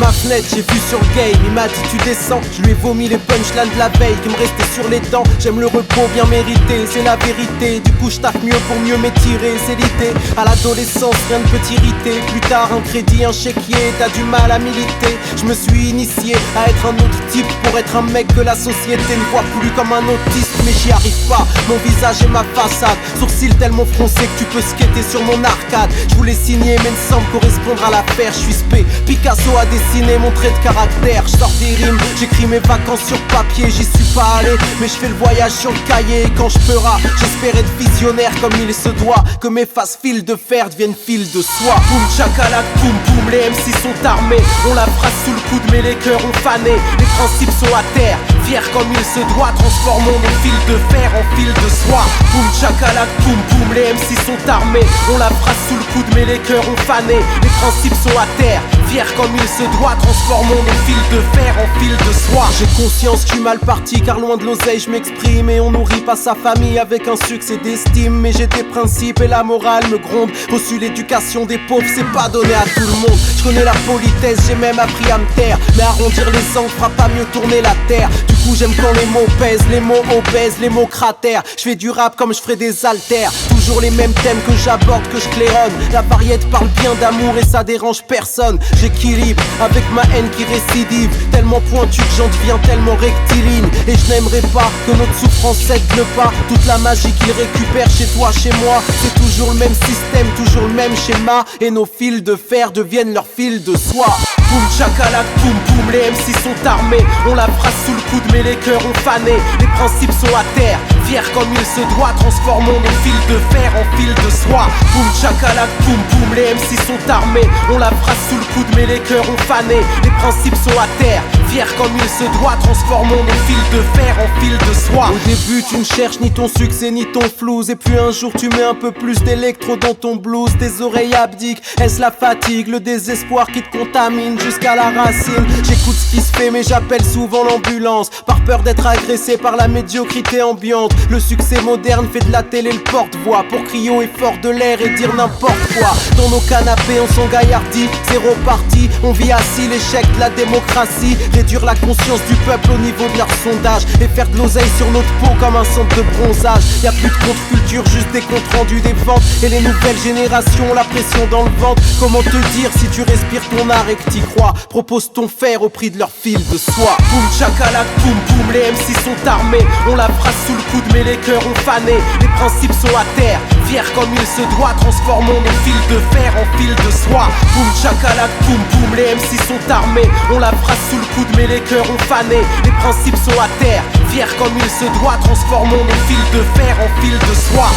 ma fenêtre, j'ai vu sur le game, il m'a dit tu descends. Je lui ai vomi les punchlines de la veille qui me restaient sur les dents. J'aime le repos bien mérité, c'est la vérité. Du coup je taffe mieux pour mieux m'étirer, c'est l'idée. À l'adolescence rien ne peut t'irriter. Plus tard un crédit, un chéquier, t'as du mal à militer. Je me suis initié à être un autre type pour être un mec que la société ne voit plus comme un autiste. Mais j'y arrive pas, mon visage et ma façade. Sourcils tellement froncés que tu peux skater sur mon arcade. Je voulais signer mais ne semble correspondre à l'affaire. Je suis spé, Picasso a dessiné mon trait de caractère. Je sors des rimes, j'écris mes vacances sur papier. J'y suis pas allé, mais je fais le voyage sur le cahier. Et quand je peux rap, j'espère être visionnaire comme il se doit. Que mes faces fil de fer deviennent fil de soie. Boum chakalak, boum boum, les MC sont armés. On la phrase sous le coude mais les cœurs ont fané. Les principes sont à terre, fiers comme il se doit. Transformons nos fils de fer en fil de soie. Boum chakalak, boum boum, les MC sont armés. On la phrase sous le coude mais les cœurs ont fané. Les principes sont à terre, fiers comme il se doit. Transformons nos fils de fer en fil de soie. J'ai conscience que je suis mal parti car loin de l'oseille je m'exprime. Et on nourrit pas sa famille avec un succès d'estime. Mais j'ai des principes et la morale me gronde. Reçu l'éducation des pauvres, c'est pas donné à tout le monde. Je connais la politesse, j'ai même appris à me taire. Mais arrondir les angles fera pas mieux tourner la terre. Du coup j'aime quand les mots pèsent, les mots obèses, les mots cratères. Je fais du rap comme je ferais des haltères. Toujours les mêmes thèmes que j'aborde, que je claironne. La variété parle bien d'amour et ça dérange personne. J'équilibre avec ma haine qui récidive. Tellement pointue que j'en deviens tellement rectiligne. Et je n'aimerais pas que notre souffrance cède le pas. Toute la magie qu'ils récupèrent chez toi, chez moi. C'est toujours le même système, toujours le même schéma. Et nos fils de fer deviennent leurs fils de soie. Boum chakalak, boum boum, les MC sont armés. On la phrase sous le coude mais les cœurs ont fané. Les principes sont à terre, fiers comme il se doit. Transformons nos fils de fer en fil de soie. Boum chakalak, boum boum, les MC sont armés. On la phrase sous le coude mais les cœurs ont fané. Les principes sont à terre, fiers comme il se doit. Transformons nos fils de fer en fil de soie. Au début tu ne cherches ni ton succès ni ton flouze. Et puis un jour tu mets un peu plus d'électro dans ton blues. Tes oreilles abdiquent, est-ce la fatigue, le désespoir qui te contamine jusqu'à la racine? J'écoute ce qui se fait mais j'appelle souvent l'ambulance. Par peur d'être agressé par la médiocrité ambiante. Le succès moderne fait de la télé le porte-voix. Pour crier haut et fort de l'air et dire n'importe quoi. Dans nos canapés on s'engaillardit, zéro parti. On vit assis l'échec de la démocratie. Réduire la conscience du peuple au niveau de leur sondage. Et faire de l'oseille sur notre peau comme un centre de bronzage. Y'a plus de contre-culture, juste des comptes rendus des ventes. Et les nouvelles générations, la pression dans le ventre. Comment te dire si tu respires ton art et que t'y crois? Propose ton fer au prix de leur fil de soie. Boum chakalak, boum boum, les MC sont armés. On la phrase sous le coude mais les cœurs ont fané. Les principes sont à terre, fiers comme il se doit. Transformons nos fils de fer en fil de soie. Boum chakalak, boum boum, les MC sont armés. On la phrase sous le coude mais les cœurs ont fané. Les principes sont à terre, fiers comme il se doit. Transformons nos fils de fer en fil de soie.